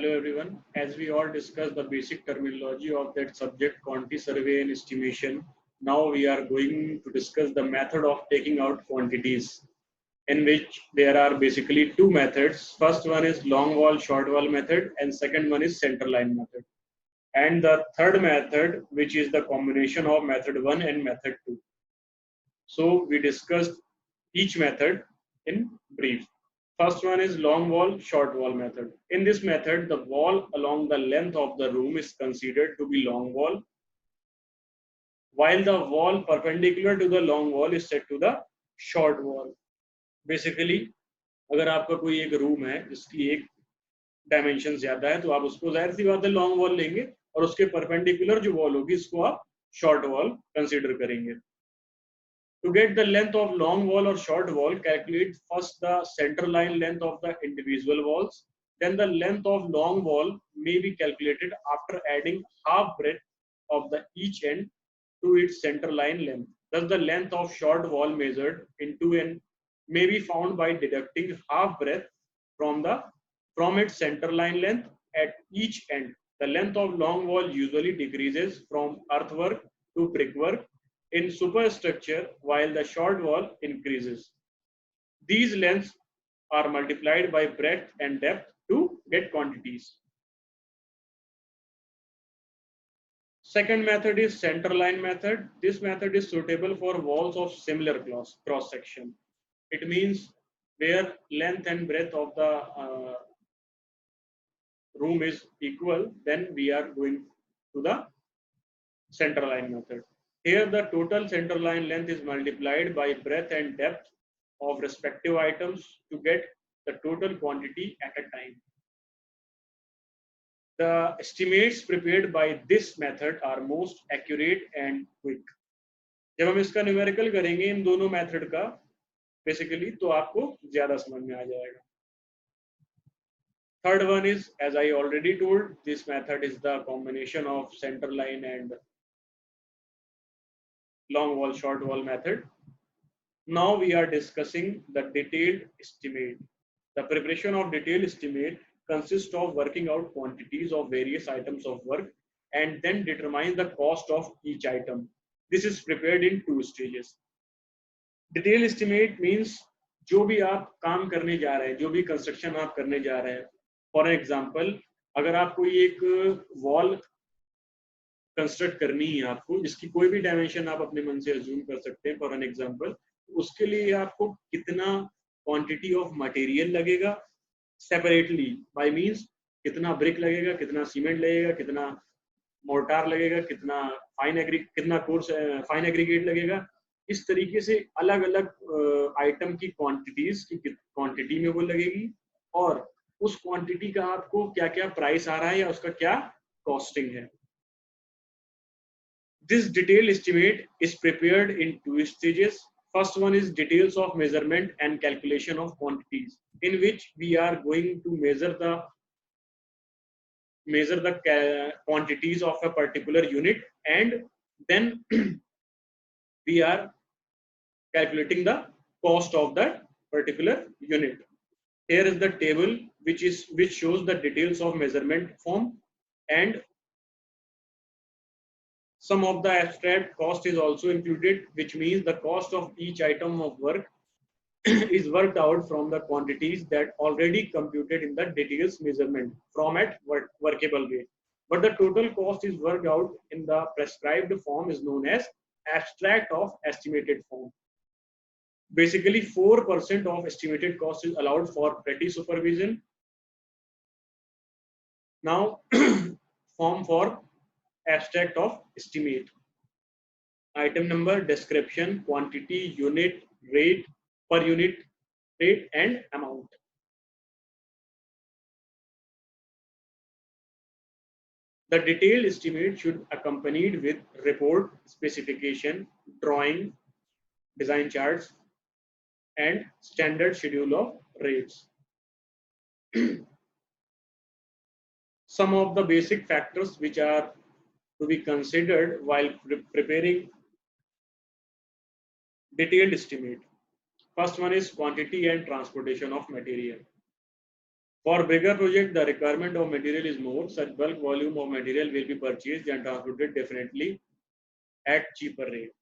Hello everyone. As we all discussed the basic terminology of that subject, quantity survey and estimation, now we are going to discuss the method of taking out quantities, in which there are basically two methods. First one is long wall, short wall method, and second one is center line method. And the third method, which is the combination of method 1 and method 2. So we discussed each method in brief. First one is long wall, short wall method. In this method, the wall along the length of the room is considered to be long wall, while the wall perpendicular to the long wall is set to the short wall. Basically, अगर आपका कोई एक room है जिसकी एक dimension ज्यादा है, तो आप उसको जाहिर सी बात है लॉन्ग वॉल लेंगे और उसके परपेंडिकुलर जो वॉल होगी इसको आप शॉर्ट वॉल कंसीडर करेंगे. To get the length of long wall or short wall, calculate first the center line length of the individual walls. Then the length of long wall may be calculated after adding half breadth of the each end to its center line length. Thus, the length of short wall measured into an may be found by deducting half breadth from its center line length at each end. The length of long wall usually decreases from earthwork to brickwork in superstructure, while the short wall increases. These lengths are multiplied by breadth and depth to get quantities. Second method is center line method. This method is suitable for walls of similar cross section. It means where length and breadth of the room is equal, then we are going to the center line method. Here the total center line length is multiplied by breadth and depth of respective items to get the total quantity at a time. The estimates prepared by this method are most accurate and quick. जब हम इसका numerical करेंगे इन दोनों method का basically, तो आपको ज्यादा समझ में आ जाएगा. Third one is, as I already told, this method is the combination of center line and long wall, short wall method. Now we are discussing the detailed estimate. The preparation of detailed estimate consists of working out quantities of various items of work and then determine the cost of each item. This is prepared in two stages. Detailed estimate means जो भी आप काम करने जा रहे हैं, जो भी कंस्ट्रक्शन आप करने जा रहे हैं. फॉर एग्जाम्पल, अगर आप कोई एक वॉल कंस्ट्रक्ट करनी है आपको, जिसकी कोई भी डायमेंशन आप अपने मन से अज्यूम कर सकते हैं फॉर एन एग्जांपल, उसके लिए आपको कितना क्वांटिटी ऑफ मटेरियल लगेगा सेपरेटली, बाय मींस कितना ब्रिक लगेगा, कितना सीमेंट लगेगा, कितना मोर्टार लगेगा, कितना फाइन एग्रीगेट लगेगा. इस तरीके से अलग अलग आइटम की क्वांटिटीज की क्वांटिटी में वो लगेगी और उस क्वांटिटी का आपको क्या क्या प्राइस आ रहा है या उसका क्या कॉस्टिंग है. This detailed estimate is prepared in two stages. First one is details of measurement and calculation of quantities, in which we are going to measure the quantities of a particular unit, and then we are calculating the cost of that particular unit. Here is the table which shows the details of measurement form, and some of the abstract cost is also included, which means the cost of each item of work is worked out from the quantities that already computed in the details measurement from at workable rate. But the total cost is worked out in the prescribed form is known as abstract of estimated form. Basically, 4% of estimated cost is allowed for petty supervision. Now, form for abstract of estimate. Item number, description, quantity, unit, rate, per unit, rate and amount. The detailed estimate should accompanied with report, specification, drawing, design charts and standard schedule of rates. Some of the basic factors which are to be considered while preparing detailed estimate. First one is quantity and transportation of material. For bigger project, the requirement of material is more. Such bulk volume of material will be purchased and transported definitely at cheaper rate.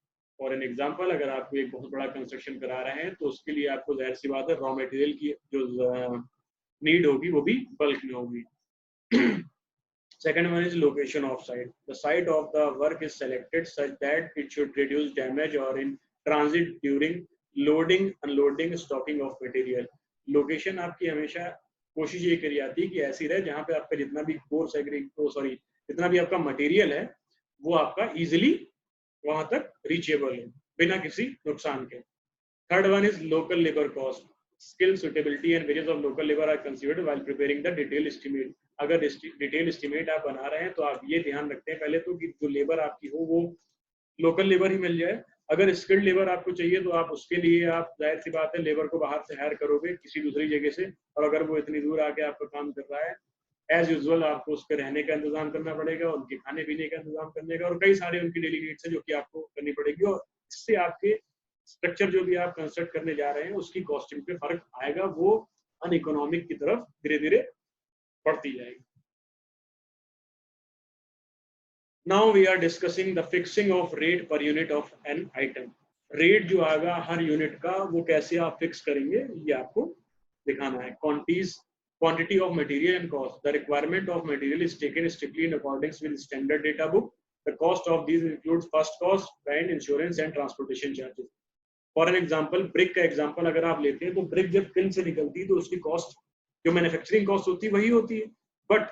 For an example, अगर आपको एक बहुत बड़ा construction करा रहे हैं तो उसके लिए आपको जाहिर सी बात है रॉ मटेरियल की जो नीड होगी वो भी बल्क में होगी. Second one is location of site. The site of the work is selected such that it should reduce damage or in transit during loading, unloading, stocking of material. Location आपकी हमेशा कोशिश ये करी जाती है कि ऐसी रहे जहाँ पे आपका जितना भी कोर्स जितना भी आपका मटेरियल है वो आपका इजीली वहां तक रीचेबल है बिना किसी नुकसान के. Third one is local labor cost. Skill, suitability and wages of local labor are considered while preparing the detailed estimate. अगर डिटेल एस्टिमेट आप बना रहे हैं तो आप ये ध्यान रखते हैं पहले तो कि जो लेबर आपकी हो वो लोकल लेबर ही मिल जाए. अगर स्किल्ड लेबर आपको चाहिए तो आप उसके लिए आप जाहिर सी बात है लेबर को बाहर से हायर करोगे किसी दूसरी जगह से, और अगर वो इतनी दूर आके आपका काम कर रहा है एज यूजुअल आपको उसके रहने का इंतजाम करना पड़ेगा, उनके खाने पीने का इंतजाम करने का, और कई सारे उनकी डेली नीड्स है जो कि आपको करनी पड़ेगी, और इससे आपके स्ट्रक्चर जो भी आप कंस्ट्रक्ट करने जा रहे हैं उसकी कॉस्टिंग पे फर्क आएगा, वो अनइकोनॉमिक की तरफ धीरे धीरे बढ़ती जाएगी. Now we are discussing the fixing of rate per unit of an item. Rate जो आएगा हर यूनिट का वो कैसे आप फिक्स करेंगे ये आपको दिखाना है. Quantity of material and cost. The requirement of material is taken strictly in accordance with standard data book. The cost of these includes first cost, rent, insurance and transportation charges. For an example, brick का example अगर आप लेते हैं तो brick जब kiln से निकलती है तो उसकी cost जो मैन्युफैक्चरिंग कॉस्ट होती है वही होती है, बट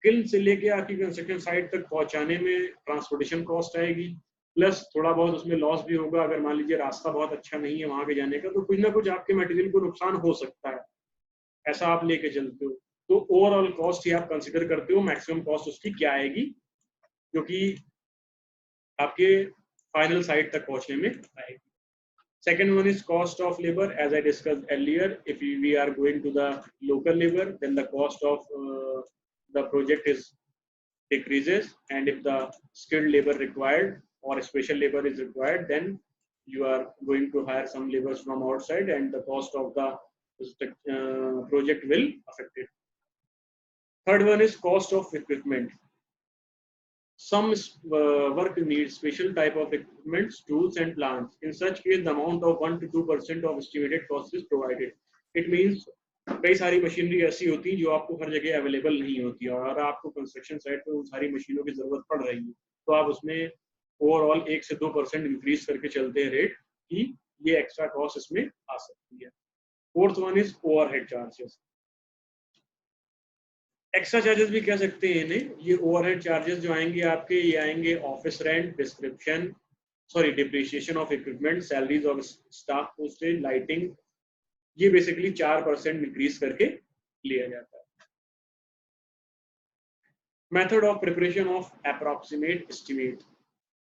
किल्न से लेके आपकी कंस्ट्रक्शन साइट तक पहुंचाने में ट्रांसपोर्टेशन कॉस्ट आएगी, प्लस थोड़ा बहुत उसमें लॉस भी होगा. अगर मान लीजिए रास्ता बहुत अच्छा नहीं है वहां पे जाने का तो कुछ ना कुछ आपके मटेरियल को नुकसान हो सकता है, ऐसा आप लेके चलते हो. तो ओवरऑल कॉस्ट ही आप कंसिडर करते हो, मैक्सिमम कॉस्ट उसकी क्या आएगी जो कि आपके फाइनल साइट तक पहुंचने में आएगी. Second one is cost of labor. As I discussed earlier, if we are going to the local labor, then the cost of the project is decreases, and if the skilled labor required or special labor is required, then you are going to hire some laborers from outside, and the cost of the project will affect it. Third one is cost of equipment. Some work needs special type of equipment, tools and plants. In such case, the amount of 1 to 2% of estimated cost is provided. It means कई सारी machinery ऐसी होती है जो आपको हर जगह available नहीं होती है, और अगर आपको कंस्ट्रक्शन साइट पे उन सारी मशीनों की जरूरत पड़ रही है तो आप उसमें ओवरऑल 1 से 2% इंक्रीज करके चलते हैं रेट कि ये एक्स्ट्रा कॉस्ट इसमें आ सकती है. Fourth one is overhead charges. Extra charges भी कह सकते हैं इन्हें. ये ओवरहेड चार्जेस जो आएंगे आपके, ये आएंगे office rent, depreciation of equipment, salaries of staff, postage, lighting. ये बेसिकली 4% इंक्रीज करके लिया जाता है. Method of preparation of approximate estimate.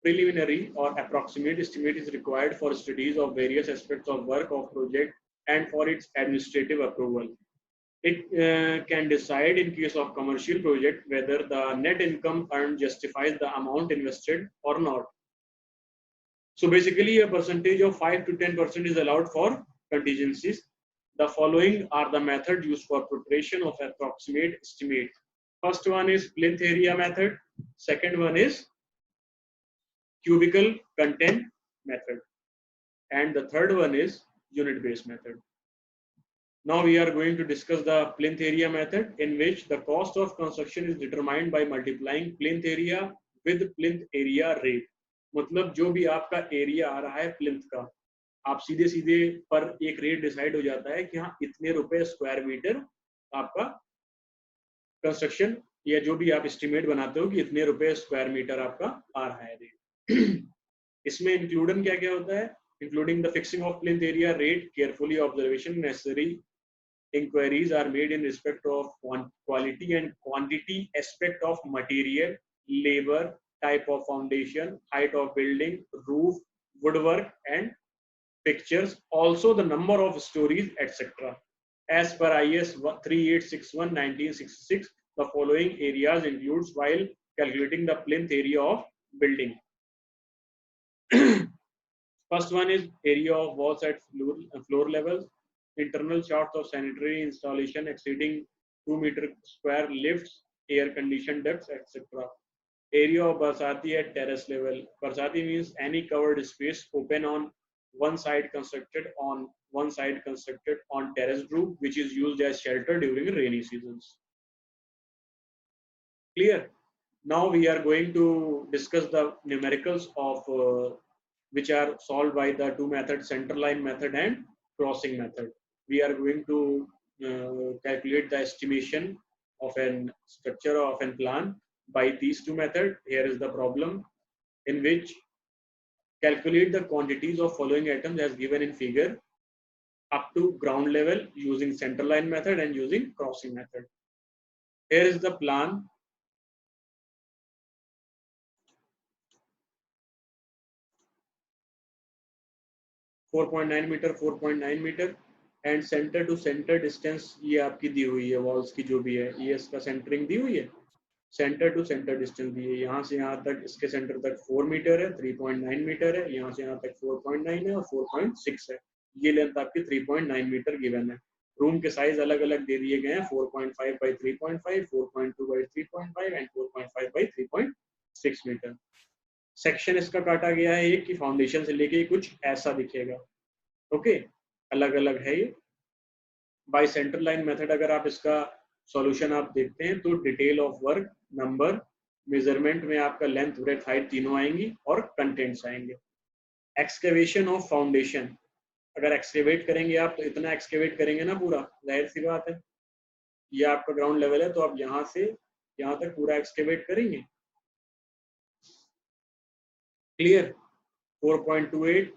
Preliminary or approximate estimate is required for studies of various aspects of work of project and for its administrative approval. It can decide in case of commercial project whether the net income earned justifies the amount invested or not. So basically a percentage of 5 to 10% is allowed for contingencies. The following are the methods used for preparation of approximate estimate. First one is plinth area method. Second one is cubical content method, and the third one is unit based method. Now we are going to discuss the plinth area method, in which the cost of construction is determined by multiplying plinth area with plinth area rate. मतलब जो भी आपका area आ रहा है plinth का, आप सीधे सीधे पर एक रेट डिसाइड हो जाता है कि हाँ इतने रुपए स्क्वायर मीटर आपका कंस्ट्रक्शन या जो भी आप एस्टिमेट बनाते हो कि इतने रुपए स्क्वायर मीटर आपका आ रहा है रेट. इसमें इंक्लूडन क्या क्या होता है? Including the fixing of plinth area rate, carefully observation, necessary inquiries are made in respect of quality and quantity aspect of material, labor, type of foundation, height of building, roof, woodwork and pictures, also the number of stories, etc. As per IS 3861/1966, the following areas includes while calculating the plinth area of building. First one is area of walls at floor levels. internal shafts of sanitary installation exceeding 2 meter square, lifts, air conditioned ducts, etc. Area of Barsati at terrace level. Barsati means any covered space open on one side constructed on terrace roof, which is used as shelter during rainy seasons. Clear? Now we are going to discuss the numericals of which are solved by the two methods, centerline method and crossing method. We are going to calculate the estimation of an structure of an plan by these two methods. Here is the problem in which calculate the quantities of following items as given in figure up to ground level using centerline method and using crossing method. Here is the plan. Metre 4.9 metre and centre to centre distance ये आपकी दी हुई है, walls की जो भी है, ये इसका सेंटरिंग दी हुई है, सेंटर टू सेंटर डिस्टेंस दी है, यहाँ से यहाँ तक इसके सेंटर तक 4 मीटर है, 3.9 मीटर है, यहाँ से यहाँ तक 4.9 है और 4.6 है, ये लेंथ आपकी 3.9 मीटर गिवन है। रूम के साइज अलग अलग दे दिए गए हैं, 4.5 by 3.5, 4.2 by 3.5 and 4.5 by 3.6 metre. Section इसका काटा गया है एक कि फाउंडेशन से लेके कुछ ऐसा दिखेगा। ओके, अलग अलग है ये। बाय सेंटर लाइन मेथड अगर आप इसका सॉल्यूशन आप देखते हैं तो detail of work, number, measurement में आपका लेंथ, ब्रेथ, हाइट तीनों आएंगी और कंटेंट्स आएंगे। एक्सकेवेशन ऑफ फाउंडेशन, अगर एक्सकेवेट करेंगे आप तो इतना एक्सकेवेट करेंगे ना पूरा, जाहिर सी बात है ये आपका ग्राउंड लेवल है तो आप यहाँ से यहाँ तक पूरा एक्सकेवेट करेंगे। क्लियर? 4.28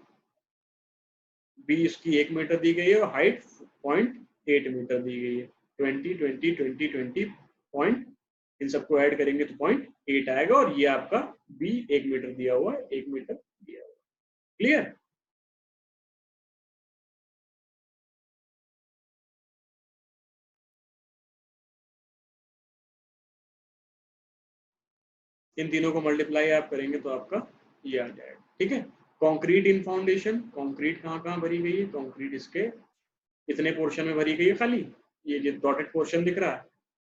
बी इसकी 1 मीटर दी गई है और हाइट 0.8 मीटर दी गई है। 20 20 20 20 पॉइंट, इन सबको ऐड करेंगे तो 0.8 आएगा और ये आपका बी 1 मीटर दिया हुआ है, 1 मीटर दिया हुआ है। क्लियर? इन तीनों को मल्टीप्लाई आप करेंगे तो आपका ये आ जाएगा। ठीक है। कंक्रीट इन फाउंडेशन, कंक्रीट कहाँ कहाँ भरी गई है? कंक्रीट इसके इतने पोर्शन में भरी गई है, खाली ये जो डॉटेड पोर्शन दिख रहा है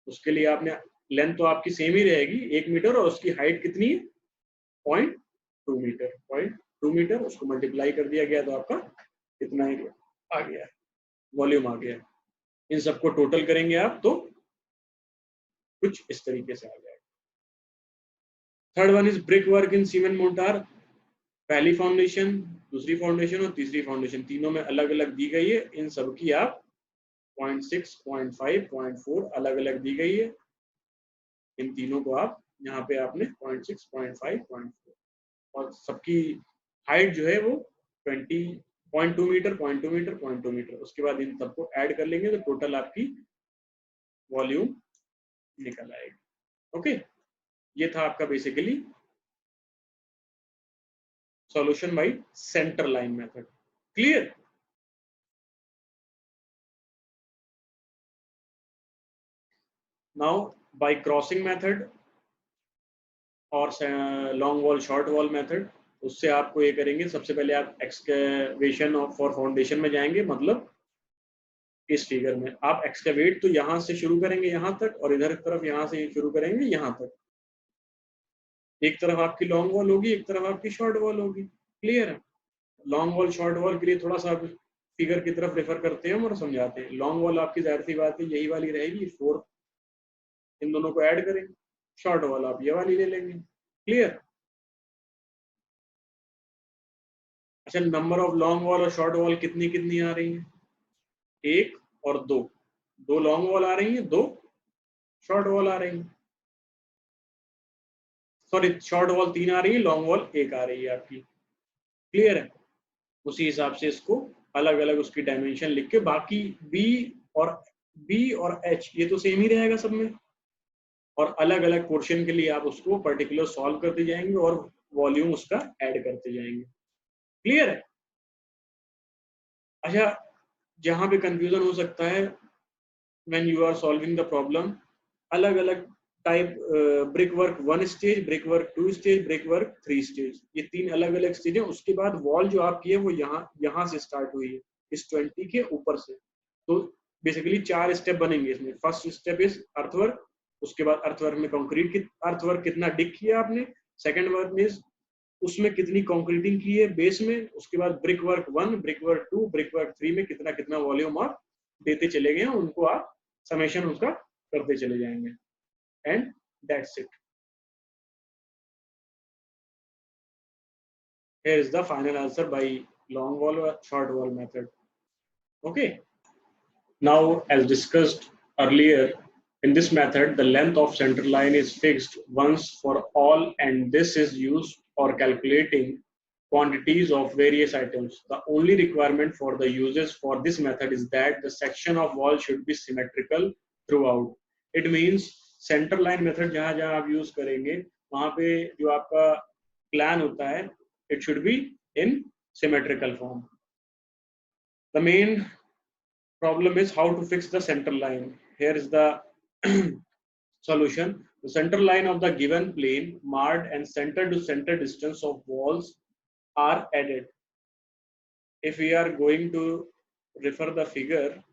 उसके लिए आपने लेंथ तो आपकी सेम ही रहेगी 1 मीटर और उसकी हाइट कितनी है? 0.2 मीटर। 0.2 मीटर उसको मल्टीप्लाई कर दिया गया तो आपका कितना ही आ गया, वॉल्यूम आ गया। इन सबको टोटल करेंगे आप तो कुछ इस तरीके से आ जाएगा। Third one is brick work in cement mortar. पहली फाउंडेशन, दूसरी फाउंडेशन और तीसरी फाउंडेशन तीनों में अलग अलग दी गई है। इन सब की आप 0.6, 0.5, 0.4 अलग अलग दी गई है। इन तीनों को आप यहाँ पे आपने 0.6, 0.5, 0.4 और सबकी हाइट जो है वो 0.2 मीटर, 0.2 मीटर, 0.2 मीटर। उसके बाद इन सबको ऐड कर लेंगे तो टोटल आपकी वॉल्यूम निकल आएगी। ओके, ये था आपका basically solution by centre line method. Clear? Now by crossing method और long wall short wall method, उससे आपको ये करेंगे, सबसे पहले आप एक्सकेवेशन ऑफ फॉर फाउंडेशन में जाएंगे, मतलब इस फिगर में आप एक्सकेवेट तो यहां से शुरू करेंगे यहाँ तक और इधर तरफ यहाँ से शुरू करेंगे यहाँ तक। एक तरफ आपकी लॉन्ग वॉल होगी, एक तरफ आपकी शॉर्ट वॉल होगी। क्लियर है? लॉन्ग वॉल शॉर्ट वॉल के लिए थोड़ा सा फिगर की तरफ रेफर करते हैं और समझाते हैं। लॉन्ग वॉल आपकी जाहिर सी बात है यही वाली रहेगी, 4, इन दोनों को ऐड करेंगे। शॉर्ट वॉल आप ये वाली ले लेंगे। क्लियर? अच्छा, नंबर ऑफ लॉन्ग वॉल और शॉर्ट वॉल कितनी कितनी आ रही है? 1 और 2। 2 लॉन्ग वॉल आ रही है, 2 शॉर्ट वॉल आ रही है। सॉरी, शॉर्ट वॉल 3 आ रही है, लॉन्ग वॉल 1 आ रही है आपकी। क्लियर है? उसी हिसाब से इसको अलग अलग उसकी डायमेंशन लिख के, बाकी बी और एच ये तो सेम ही रहेगा सब में, और अलग अलग पोर्शन के लिए आप उसको पर्टिकुलर सॉल्व करते जाएंगे और वॉल्यूम उसका ऐड करते जाएंगे। क्लियर है? अच्छा, जहां पे कंफ्यूजन हो सकता है when you are solving the problem, अलग अलग type, brick work 1 stage, brick work 2 stage, brick work 3 stage, ये 3 अलग अलग स्टेज है। उसके बाद वॉल जो आपकी है वो यहाँ से स्टार्ट हुई है, इस 20 के ऊपर से। तो बेसिकली 4 स्टेप बनेंगे इसमें. फर्स्ट स्टेप इज अर्थवर्क, उसके बाद अर्थवर्क में कंक्रीट की अर्थवर्क कितना डिग किया आपने. सेकंड वर्क इज उसमें कितनी कंक्रीटिंग की है बेस में. उसके बाद brick work 1, brick work 2, brick work 3 में कितना कितना वॉल्यूम आप देते चले गए, उनको आप समेशन उसका करते चले जाएंगे. And that's it. Here is the final answer by long wall or short wall method. Okay. Now, as discussed earlier, in this method, the length of center line is fixed once for all, and this is used for calculating quantities of various items. The only requirement for the uses for this method is that the section of wall should be symmetrical throughout. It means center line method जहाँ जहाँ आप use करेंगे, वहाँ पे जो आपका plan होता है, it should be in symmetrical form. The main problem is how to fix the center line. Here is the solution. The center line of the given plane marked and center to center distance of walls are added. If we are going to refer the figure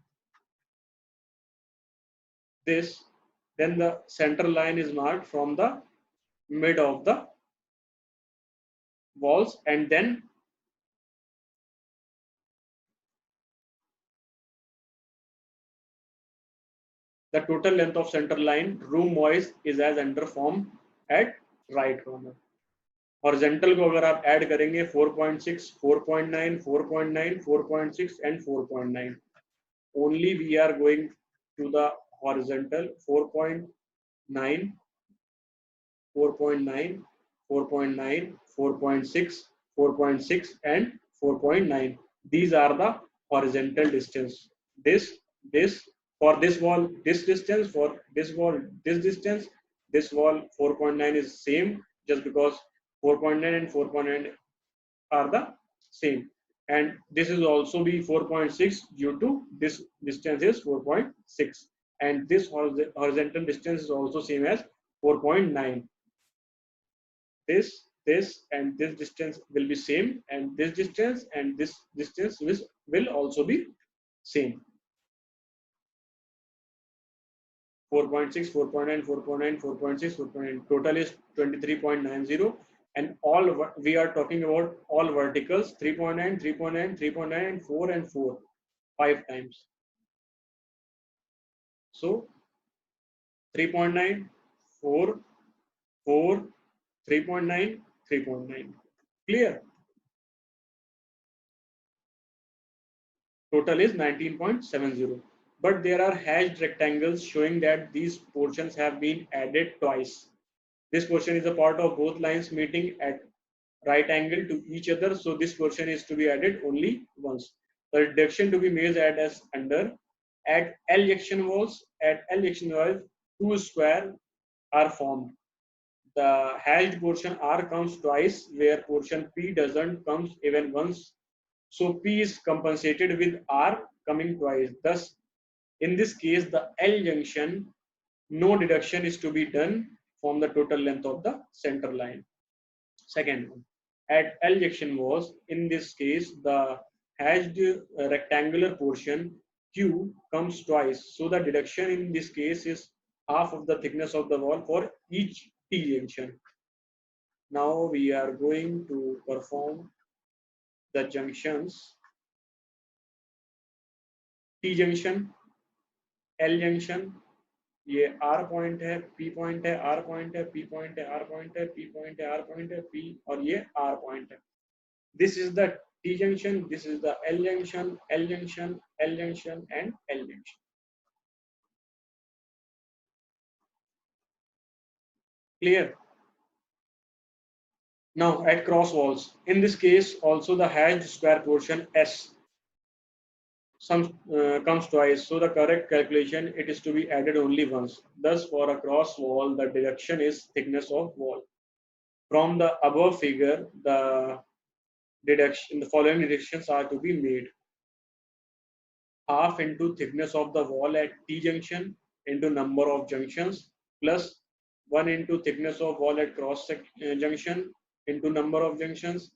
this, then the center line is marked from the mid of the walls, and then the total length of center line room wise is as under form at right corner. Horizontal को अगर आप add करेंगे 4.6, 4.9, 4.9, 4.6 and 4.9. Only we are going to the horizontal 4.9, 4.9, 4.9, 4.6, 4.6 and 4.9. These are the horizontal distance. This for this wall, this distance, for this wall, this distance. This wall 4.9 is same, just because 4.9 and 4.9 are the same, and this is also be 4.6 due to this distance is 4.6, and this horizontal distance is also same as 4.9. This and this distance will be same, and this distance and this distance will also be same. 4.6, 4.9, 4.9, 4.6, 4.9. Total is 23.90, and all we are talking about all verticals 3.9, 3.9, 3.9, and 4 and 4, 5 times. So 3.9, 4, 4, 3.9, 3.9. Clear? Total is 19.70. But there are hashed rectangles showing that these portions have been added twice. This portion is a part of both lines meeting at right angle to each other, so this portion is to be added only once. The reduction to be made as under. At L junction walls, two square are formed. The hashed portion R comes twice, where portion P doesn't comes even once. So P is compensated with R coming twice. Thus, in this case, the L junction, no deduction is to be done from the total length of the center line. Second one, at L junction was, in this case, the hashed rectangular portion Q comes twice. So the deduction in this case is half of the thickness of the wall for each T junction. Now we are going to perform the junctions. T junction, L junction, ये R point है, P point है, R point है, P point है, R point है, P point है, R point है, P, और ये R पॉइंट है. This is the T junction, this is the L junction, L junction, L junction, and L junction. Clear? Now at cross walls, in this case also the hashed square portion S comes twice, so the correct calculation, it is to be added only once. Thus for a cross wall, the deduction is thickness of wall. From the above figure, the following deductions are to be made. Half into thickness of the wall at T junction into number of junctions, plus 1 into thickness of wall at cross junction into number of junctions,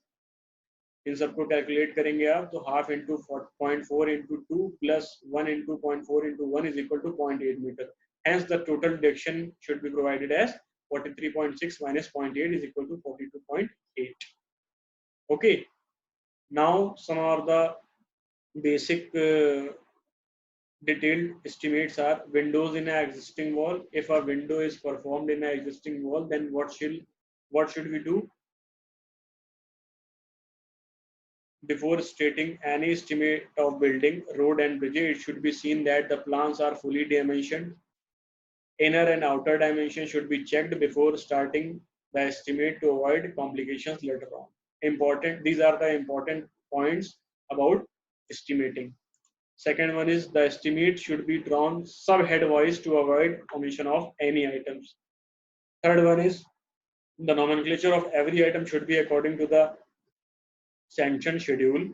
इन सबको calculate करेंगे आप तो half into 0.4 into 2 plus 1 into 0.4 into 1 is equal to 0.8 metre. Hence, the total deduction should be provided as 43.6 minus 0.8 is equal to 42.8. Okay. Now, some of the basic detailed estimates are windows in an existing wall. If a window is performed in an existing wall, then what should we do? Before stating any estimate of building, road and bridge, it should be seen that the plans are fully dimensioned. Inner and outer dimension should be checked before starting the estimate to avoid complications later on. These are the important points about estimating. Second one is the estimate should be drawn subhead wise to avoid omission of any items. Third one is the nomenclature of every item should be according to the sanctioned schedule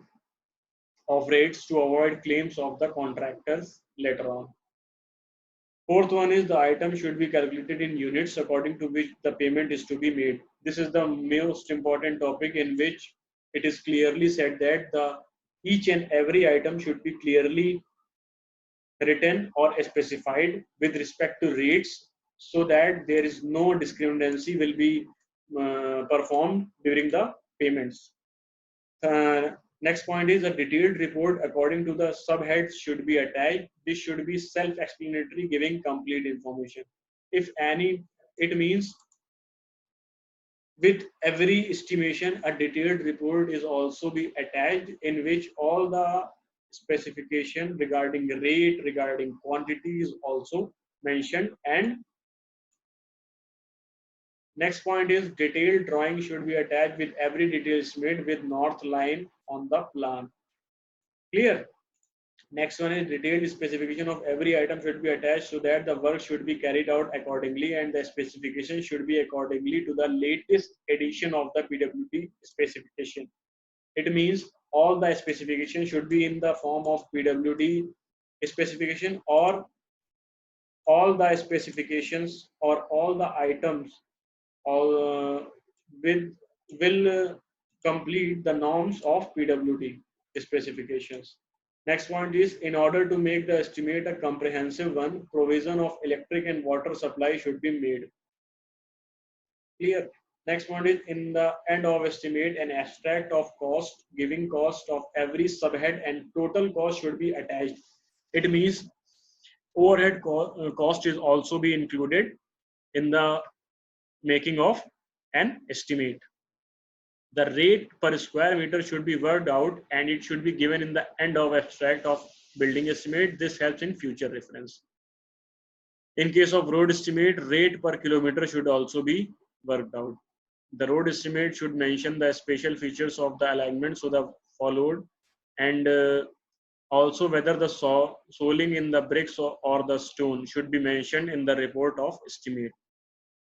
of rates to avoid claims of the contractors later on. Fourth one is the item should be calculated in units according to which the payment is to be made. This is the most important topic in which it is clearly said that each and every item should be clearly written or specified with respect to rates so that there is no discrepancy will be performed during the payments. Next point is a detailed report according to the subheads should be attached. This should be self-explanatory, giving complete information. If any, it means with every estimation, a detailed report is also be attached in which all the specification regarding rate, regarding quantity is also mentioned. And next point is detailed drawing should be attached with every detail estimate with north line on the plan. Clear? Next one is detailed specification of every item should be attached so that the work should be carried out accordingly and the specification should be accordingly to the latest edition of the PWD specification. It means all the specification should be in the form of PWD specification, or all the specifications or all the items all will complete the norms of PWD specifications. Next point is, in order to make the estimate a comprehensive one, provision of electric and water supply should be made. Clear? Next point is, in the end of estimate, an abstract of cost, giving cost of every subhead and total cost should be attached. It means overhead cost is also be included in the making of an estimate. The rate per square meter should be worked out and it should be given in the end of abstract of building estimate. This helps in future reference. In case of road estimate, rate per kilometer should also be worked out. The road estimate should mention the special features of the alignment so the followed, and also whether the soling in the bricks or the stone should be mentioned in the report of estimate.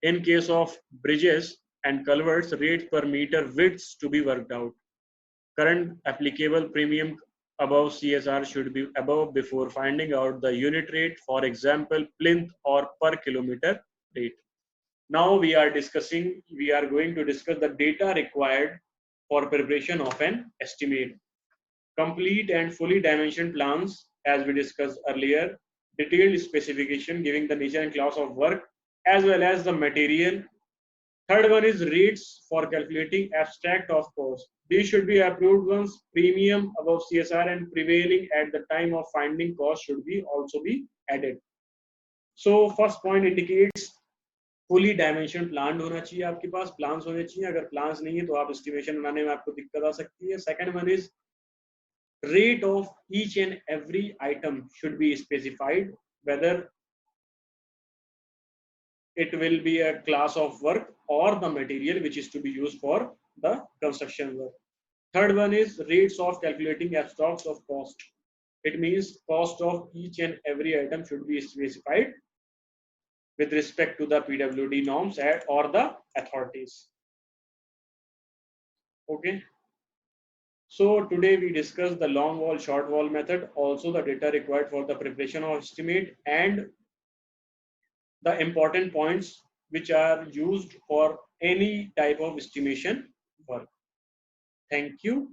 In case of bridges and culverts, rates per meter widths to be worked out. Current applicable premium above CSR should be above before finding out the unit rate, for example, plinth or per kilometer rate. Now we are going to discuss the data required for preparation of an estimate. Complete and fully dimensioned plans, as we discussed earlier, detailed specification giving the nature and class of work, as well as the material. Third one is rates for calculating abstract of cost. These should be approved once premium above CSR and prevailing at the time of finding cost should be also be added. So first point indicates fully dimension planned होना चाहिए, आपके पास plans होने चाहिए. अगर plans नहीं है तो आप estimation बनाने में आपको दिक्कत आ सकती है. Second one is rate of each and every item should be specified, whether it will be a class of work or the material which is to be used for the construction work. Third one is rates of calculating abstracts of cost. It means cost of each and every item should be specified with respect to the PWD norms or the authorities. Okay. So today we discussed the long wall, short wall method, also the data required for the preparation of estimate and the important points which are used for any type of estimation work. Thank you.